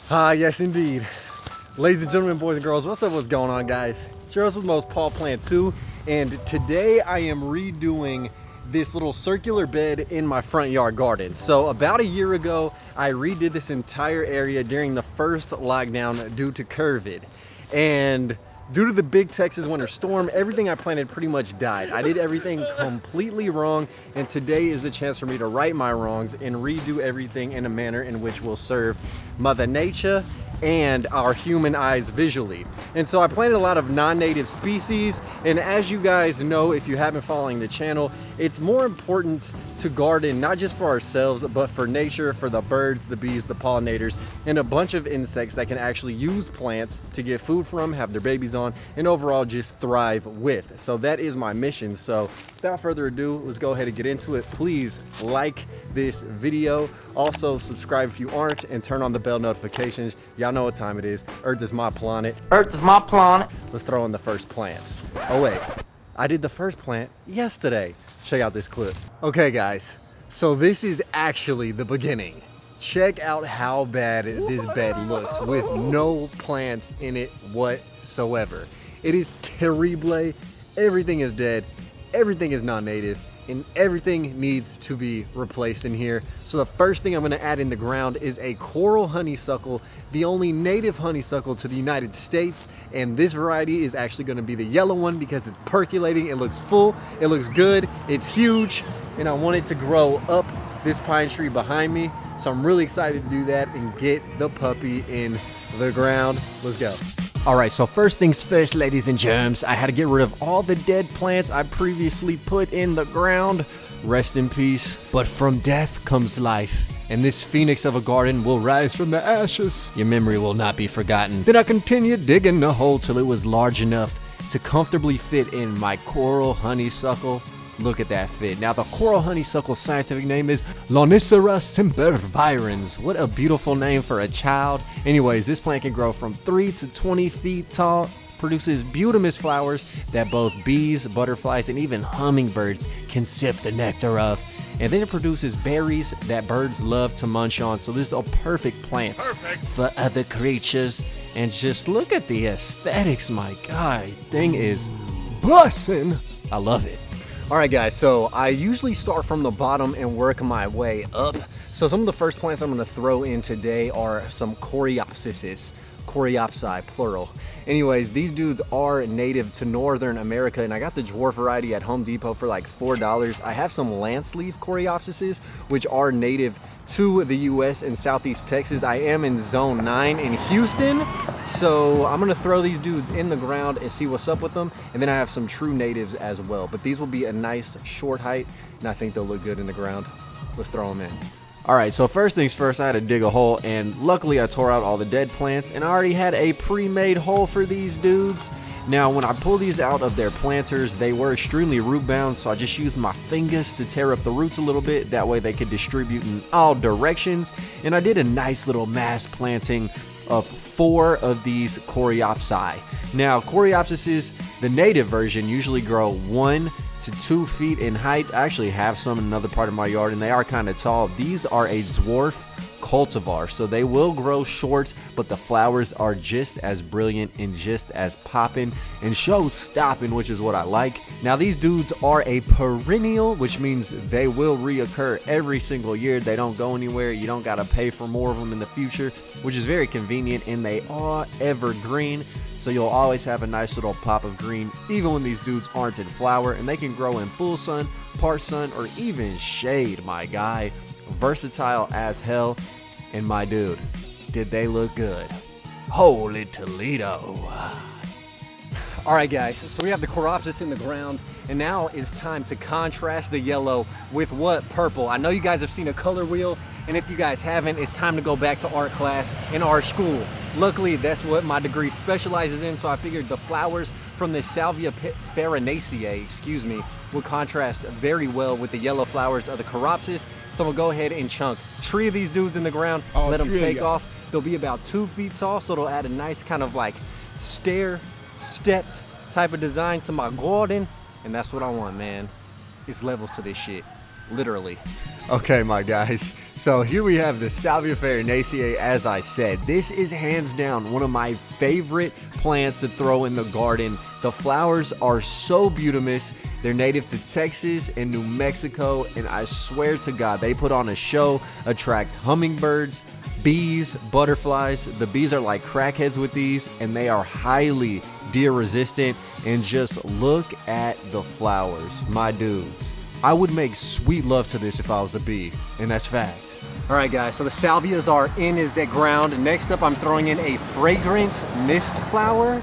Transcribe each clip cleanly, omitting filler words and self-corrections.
Yes indeed. Ladies and gentlemen, boys and girls, what's up, what's going on, guys? Cheers with the most Paul Plant 2, and today I am redoing this little circular bed in my front yard garden. So about a year ago, I redid this entire area during the first lockdown due to COVID. And due to the big Texas winter storm, everything I planted pretty much died. I did everything completely wrong, and today is the chance for me to right my wrongs and redo everything in a manner in which will serve Mother Nature and our human eyes visually. And so I planted a lot of non-native species, and as you guys know, if you have been following the channel, it's more important to garden not just for ourselves, but for nature, for the birds, the bees, the pollinators, and a bunch of insects that can actually use plants to get food from, have their babies on, and overall just thrive with. So that is my mission. So without further ado, let's go ahead and get into it. Please like this video. Also subscribe if you aren't, and turn on the bell notifications. Y'all know what time it is. Earth is my planet. Earth is my planet. Let's throw in the first plants. Oh wait, I did the first plant yesterday. Check out this clip. Okay guys, so this is actually the beginning. Check out how bad this bed looks with no plants in it whatsoever. It is terrible. Everything is dead. Everything is non-native. And everything needs to be replaced in here. So the first thing I'm going to add in the ground is a coral honeysuckle, the only native honeysuckle to the United States. And this variety is actually going to be the yellow one because it's percolating, it looks full, it looks good, it's huge, and I want it to grow up this pine tree behind me. So I'm really excited to do that and get the puppy in the ground. Let's go. All right, so first things first, ladies and germs, I had to get rid of all the dead plants I previously put in the ground. Rest in peace. But from death comes life, and this phoenix of a garden will rise from the ashes. Your memory will not be forgotten. Then I continued digging the hole till it was large enough to comfortably fit in my coral honeysuckle. Look at that fit. Now the coral honeysuckle's scientific name is Lonicera sempervirens. What a beautiful name for a child. Anyways, this plant can grow from 3 to 20 feet tall, produces beautimous flowers that both bees, butterflies, and even hummingbirds can sip the nectar of. And then it produces berries that birds love to munch on. So this is a perfect plant for other creatures. And just look at the aesthetics, my God. Thing is bussin'. I love it. Alright guys, so I usually start from the bottom and work my way up. So some of the first plants I'm going to throw in today are some Coreopsis. Coreopsi, plural. Anyways, these dudes are native to Northern America, and I got the dwarf variety at Home Depot for like $4. I have some lance leaf Coreopsises, which are native to the US and Southeast Texas. I am in Zone 9 in Houston, so I'm gonna throw these dudes in the ground and see what's up with them. And then I have some true natives as well, but these will be a nice short height, and I think they'll look good in the ground. Let's throw them in. Alright, so first things first, I had to dig a hole, and luckily I tore out all the dead plants, and I already had a pre-made hole for these dudes. Now, when I pull these out of their planters, they were extremely root bound, so I just used my fingers to tear up the roots a little bit. That way they could distribute in all directions. And I did a nice little mass planting of 4 of these Coreopsi. Now, Coreopsises, the native version, usually grow 1 to 2 feet in height. I actually have some in another part of my yard, and they are kind of tall. These are a dwarf cultivar, so they will grow short, but the flowers are just as brilliant and just as poppin' and show stopping, which is what I like. Now these dudes are a perennial, which means they will reoccur every single year. They don't go anywhere. You don't gotta pay for more of them in the future, which is very convenient, and they are evergreen, so you'll always have a nice little pop of green even when these dudes aren't in flower, and they can grow in full sun, part sun, or even shade, my guy. Versatile as hell. And my dude, did they look good? Holy Toledo. Alright guys, so we have the Coreopsis in the ground, and now it's time to contrast the yellow with what? Purple. I know you guys have seen a color wheel, and if you guys haven't, it's time to go back to art class in art school. Luckily, that's what my degree specializes in, so I figured the flowers from the Salvia farinacea, will contrast very well with the yellow flowers of the Coreopsis. So we'll go ahead and chunk 3 of these dudes in the ground, let them take off. They'll be about 2 feet tall, so it'll add a nice kind of like stepped type of design to my garden, and that's what I want, man. It's levels to this shit, literally. Okay, my guys, So here we have the Salvia farinacea. As I said, this is hands down one of my favorite plants to throw in the garden. The flowers are so beautiful. They're native to Texas and New Mexico, and I swear to God, they put on a show, attract hummingbirds, bees, butterflies. The bees are like crackheads with these, and they are highly deer resistant. And just look at the flowers, my dudes. I would make sweet love to this if I was a bee, and that's fact. All right, guys, so the salvias are in the ground. Next up, I'm throwing in a fragrant mist flower.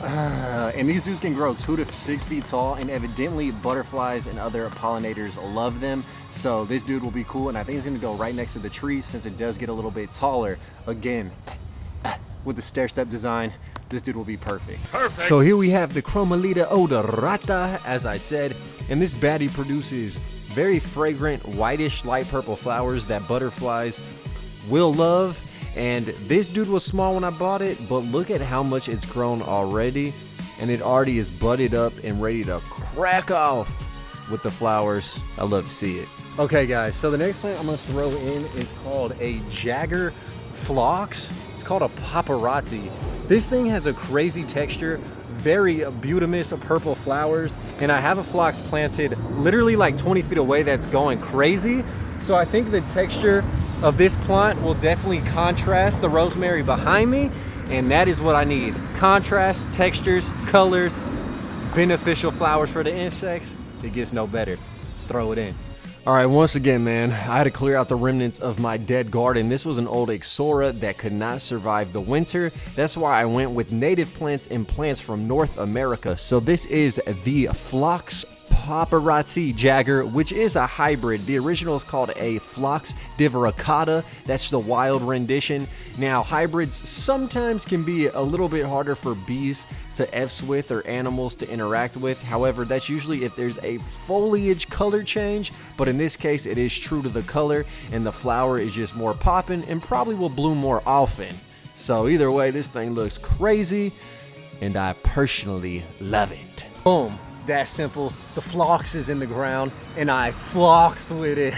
And these dudes can grow 2 to 6 feet tall, and evidently butterflies and other pollinators love them. So this dude will be cool, and I think he's gonna go right next to the tree since it does get a little bit taller. Again, with the stair-step design, this dude will be perfect. So here we have the Cromalita odorata, as I said, and this baddie produces very fragrant whitish light purple flowers that butterflies will love. And this dude was small when I bought it, but look at how much it's grown already, and it already is budded up and ready to crack off with the flowers. I love to see it. Okay guys, so the next plant I'm gonna throw in is called a Jagger Phlox. It's called a paparazzi. This thing has a crazy texture, very beautiful purple flowers, and I have a phlox planted literally like 20 feet away that's going crazy. So I think the texture of this plant will definitely contrast the rosemary behind me, and that is what I need. Contrast, textures, colors, beneficial flowers for the insects. It gets no better. Let's throw it in. All right, once again, man, I had to clear out the remnants of my dead garden. This was an old Ixora that could not survive the winter. That's why I went with native plants and plants from North America. So this is the Phlox paparazzi Jagger, which is a hybrid. The original is called a Phlox divaricata. That's the wild rendition. Now, hybrids sometimes can be a little bit harder for bees to F's with or animals to interact with. However, that's usually if there's a foliage color change, but in this case, it is true to the color, and the flower is just more popping and probably will bloom more often. So either way, this thing looks crazy, and I personally love it. Boom. That simple. The phlox is in the ground, and I phlox with it.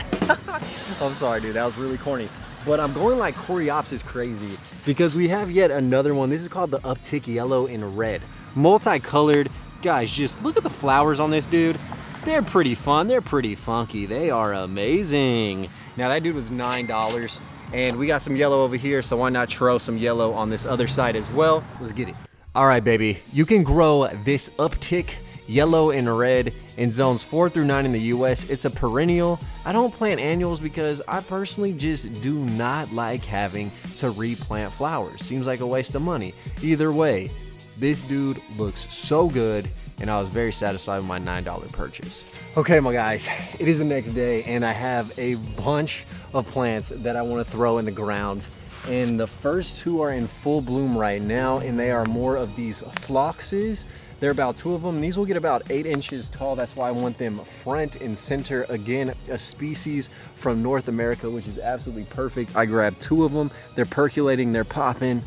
I'm sorry, dude. That was really corny. But I'm going like Coreopsis crazy because we have yet another one. This is called the Uptick yellow and red. Multicolored. Guys, just look at the flowers on this dude. They're pretty fun. They're pretty funky. They are amazing. Now, that dude was $9, and we got some yellow over here, so why not throw some yellow on this other side as well? Let's get it. All right, baby. You can grow this Uptick yellow and red in zones 4 through 9 in the US. It's a perennial. I don't plant annuals because I personally just do not like having to replant flowers. Seems like a waste of money. Either way, this dude looks so good, and I was very satisfied with my $9 purchase. Okay, my guys, it is the next day, and I have a bunch of plants that I want to throw in the ground. And the first two are in full bloom right now, and they are more of these phloxes. There are about 2 of them. These will get about 8 inches tall. That's why I want them front and center. Again, a species from North America, which is absolutely perfect. I grabbed 2 of them. They're percolating, they're popping.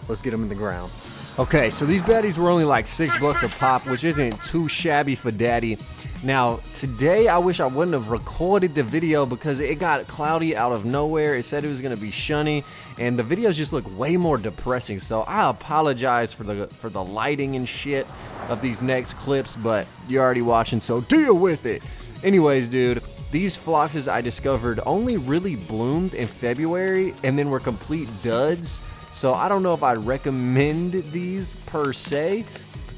Let's get them in the ground. Okay, so these baddies were only like $6 a pop, which isn't too shabby for daddy. Now, today I wish I wouldn't have recorded the video because it got cloudy out of nowhere. It said it was gonna be shunny, and the videos just look way more depressing. So I apologize for the lighting and shit of these next clips, but you're already watching, so deal with it. Anyways, dude, these phloxes I discovered only really bloomed in February and then were complete duds. So I don't know if I'd recommend these per se.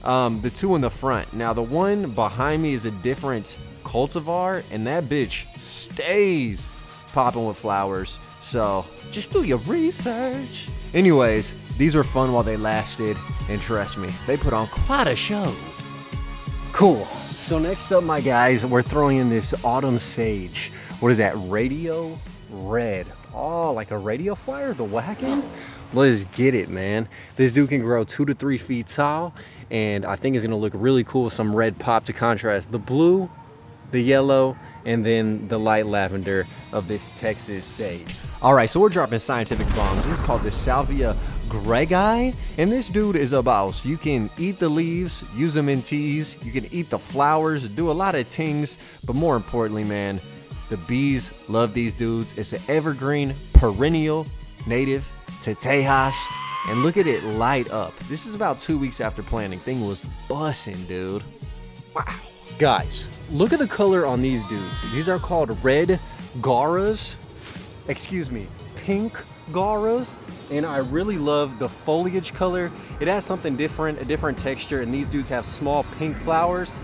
The 2 in the front. Now, the one behind me is a different cultivar, and that bitch stays popping with flowers. So just do your research. Anyways, these were fun while they lasted, and trust me, they put on quite a show. Cool. So next up, my guys, we're throwing in this autumn sage. What is that? Radio red. Oh, like a radio flyer? The wagon? Let's get it, man. This dude can grow 2 to 3 feet tall, and I think it's gonna look really cool with some red pop to contrast the blue, the yellow, and then the light lavender of this Texas sage. All right, so we're dropping scientific bombs. This is called the Salvia greggii, and this dude is a boss. You can eat the leaves, use them in teas, you can eat the flowers, do a lot of things, but more importantly, man, The bees love these dudes. It's an evergreen, perennial, native to Tejas. And look at it light up. This is about 2 weeks after planting. Thing was bussin', dude. Wow. Guys, look at the color on these dudes. These are called red gauras. Excuse me, pink gauras. And I really love the foliage color. It has something different, a different texture, and these dudes have small pink flowers.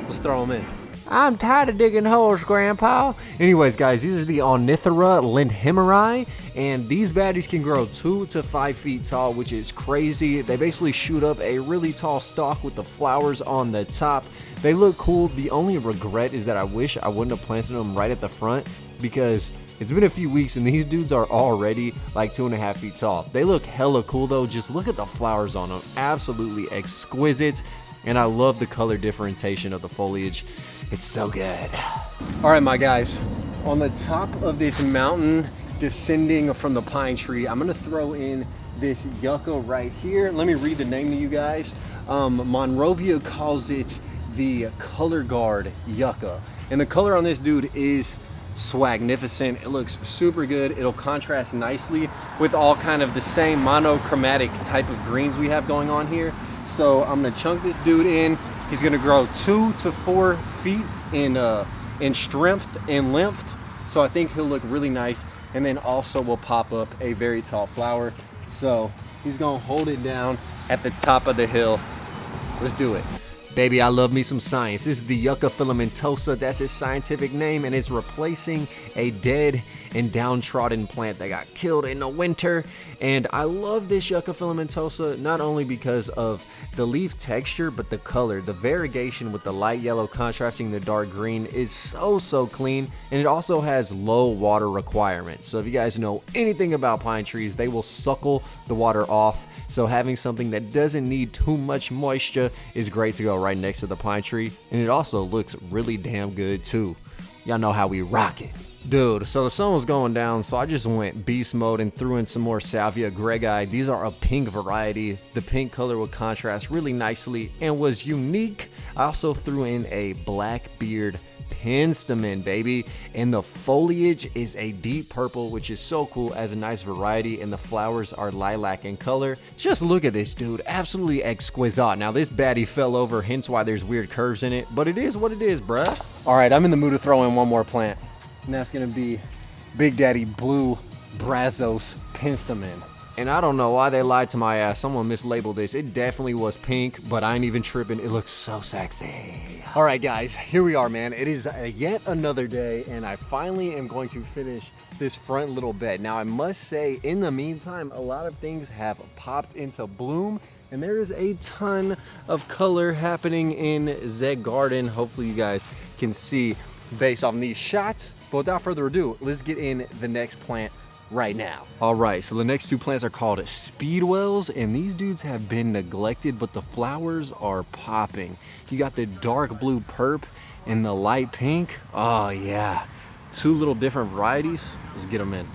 Let's throw them in. I'm tired of digging holes, Grandpa. Anyways, guys, these are the Ornithera lindhemeri, and these baddies can grow 2 to 5 feet tall, which is crazy. They basically shoot up a really tall stalk with the flowers on the top. They look cool. The only regret is that I wish I wouldn't have planted them right at the front, because it's been a few weeks and these dudes are already like 2.5 feet tall. They look hella cool though. Just look at the flowers on them. Absolutely exquisite. And I love the color differentiation of the foliage. It's so good. All right, my guys, on the top of this mountain descending from the pine tree, I'm gonna throw in this yucca right here. Let me read the name to you guys. Monrovia calls it the color guard yucca. And the color on this dude is swagnificent. It looks super good. It'll contrast nicely with all kind of the same monochromatic type of greens we have going on here. So I'm gonna chunk this dude in. He's gonna grow 2 to 4 feet in strength and length. So I think he'll look really nice. And then also will pop up a very tall flower. So he's gonna hold it down at the top of the hill. Let's do it. Baby, I love me some science. This is the Yucca filamentosa. That's its scientific name, and it's replacing a dead and downtrodden plant that got killed in the winter. And I love this Yucca filamentosa not only because of the leaf texture, but the color. The variegation with the light yellow contrasting the dark green is so clean, and it also has low water requirements. So if you guys know anything about pine trees, they will suckle the water off. So having something that doesn't need too much moisture is great to go right next to the pine tree. And it also looks really damn good too. Y'all know how we rock it. Dude, so the sun was going down, so I just went beast mode and threw in some more Salvia greggii. These are a pink variety. The pink color would contrast really nicely and was unique. I also threw in a Blackbeard Penstemon, baby, and the foliage is a deep purple, which is so cool as a nice variety, and the flowers are lilac in color. Just look at this dude, absolutely exquisite. Now this baddie fell over, hence why there's weird curves in it, but it is what it is, bruh. All right, I'm in the mood to throw in one more plant, and that's gonna be Big Daddy Blue Brazos Penstemon. And I don't know why they lied to my ass. Someone mislabeled this. It definitely was pink, but I ain't even tripping. It looks so sexy. All right, guys, here we are, man. It is yet another day, and I finally am going to finish this front little bed. Now, I must say, in the meantime, a lot of things have popped into bloom, and there is a ton of color happening in the garden. Hopefully, you guys can see based on these shots. But without further ado, let's get in the next plant right now. All right, so the next 2 plants are called speedwells, and these dudes have been neglected, but the flowers are popping. You got the dark blue perp and the light pink. Oh yeah, 2 little different varieties. Let's get them in.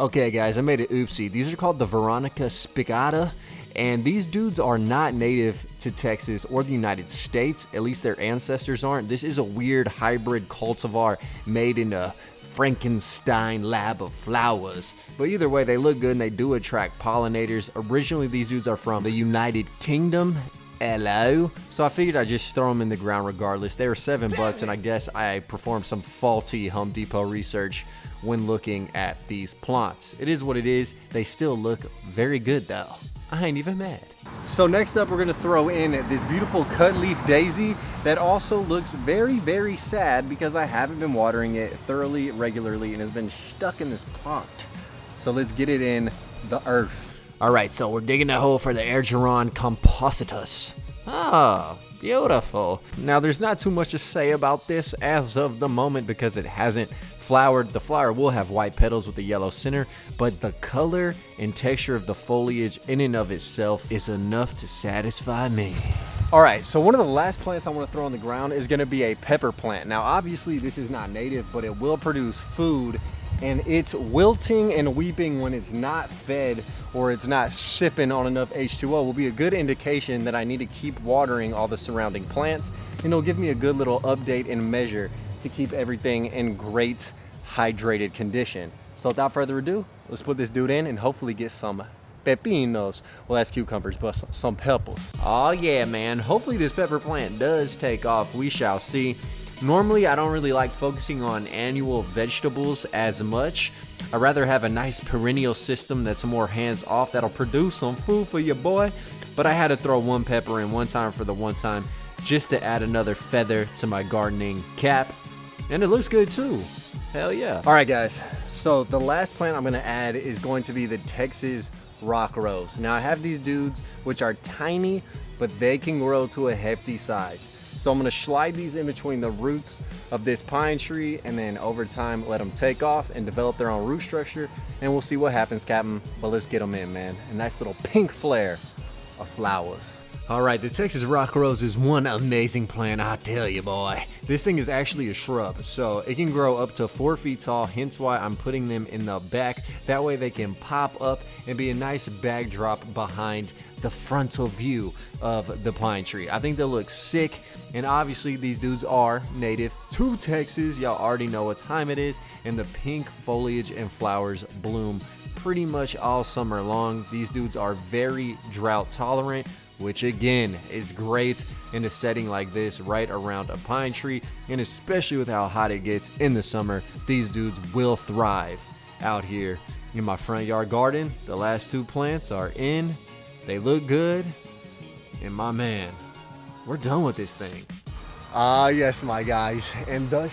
Okay guys, I made an oopsie. These are called the veronica spicata, and these dudes are not native to Texas or the United States. At least their ancestors aren't. This is a weird hybrid cultivar made in a Frankenstein lab of flowers. But either way, they look good and they do attract pollinators. Originally, these dudes are from the United Kingdom. Hello. So I figured I'd just throw them in the ground regardless. They were $7, and I guess I performed some faulty Home Depot research when looking at these plants. It is what it is. They still look very good though. I ain't even mad. So next up, we're gonna throw in this beautiful cut leaf daisy that also looks very sad because I haven't been watering it thoroughly, regularly, and has been stuck in this pot. So let's get it in the earth. All right, so we're digging a hole for the Ergeron compositus. Oh, beautiful. Now there's not too much to say about this as of the moment because it hasn't flowered. The flower will have white petals with a yellow center, but the color and texture of the foliage in and of itself is enough to satisfy me. All right, so one of the last plants I want to throw on the ground is going to be a pepper plant. Now obviously this is not native, but it will produce food, and it's wilting and weeping when it's not fed or it's not sipping on enough H2O will be a good indication that I need to keep watering all the surrounding plants, and it'll give me a good little update and measure to keep everything in great hydrated condition. So without further ado, let's put this dude in and hopefully get some pepinos. Well, that's cucumbers, but some peppers. Oh yeah, man. Hopefully this pepper plant does take off. We shall see. Normally, I don't really like focusing on annual vegetables as much. I'd rather have a nice perennial system that's more hands-off that'll produce some food for your boy. But I had to throw one pepper in one time for the one time just to add another feather to my gardening cap. And it looks good too. Hell yeah. All right, guys. So the last plant I'm gonna add is going to be the Texas rock rose. Now I have these dudes which are tiny, but they can grow to a hefty size. So I'm gonna slide these in between the roots of this pine tree, and then over time let them take off and develop their own root structure, and we'll see what happens, Captain. But let's get them in, man. A nice little pink flare of flowers. All right, the Texas rock rose is one amazing plant, I tell you, boy. This thing is actually a shrub, so it can grow up to 4 feet tall, hence why I'm putting them in the back. That way they can pop up and be a nice backdrop behind the frontal view of the pine tree. I think they'll look sick, and obviously these dudes are native to Texas. Y'all already know what time it is, and the pink foliage and flowers bloom pretty much all summer long. These dudes are very drought tolerant, which again is great in a setting like this right around a pine tree, and especially with how hot it gets in the summer, these dudes will thrive out here in my front yard garden. The last 2 plants are in, they look good, and my man, we're done with this thing. Ah, yes, my guys, and thus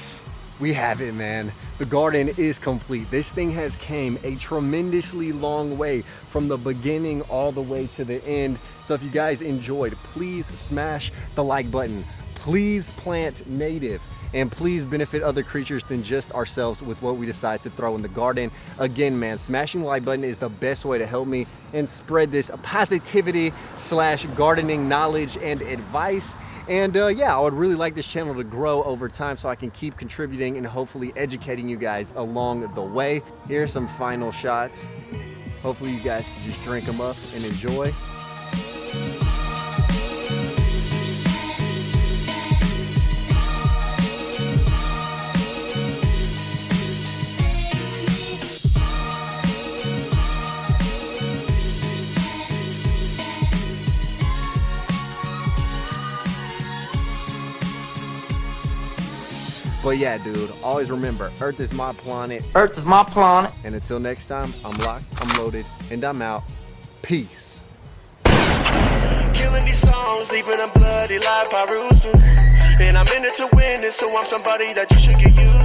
we have it, man. The garden is complete. This thing has came a tremendously long way from the beginning all the way to the end. So if you guys enjoyed, please smash the like button. Please plant native, and please benefit other creatures than just ourselves with what we decide to throw in the garden. Again, man, smashing the like button is the best way to help me and spread this positivity / gardening knowledge and advice. And yeah, I would really like this channel to grow over time so I can keep contributing and hopefully educating you guys along the way. Here's some final shots. Hopefully you guys can just drink them up and enjoy. But yeah, dude, always remember, Earth is my planet. Earth is my planet. And until next time, I'm locked, I'm loaded, and I'm out. Peace. Killing these songs, leaving a bloody life I roost to. And I'm in it to win it, so I'm somebody that you should get used to.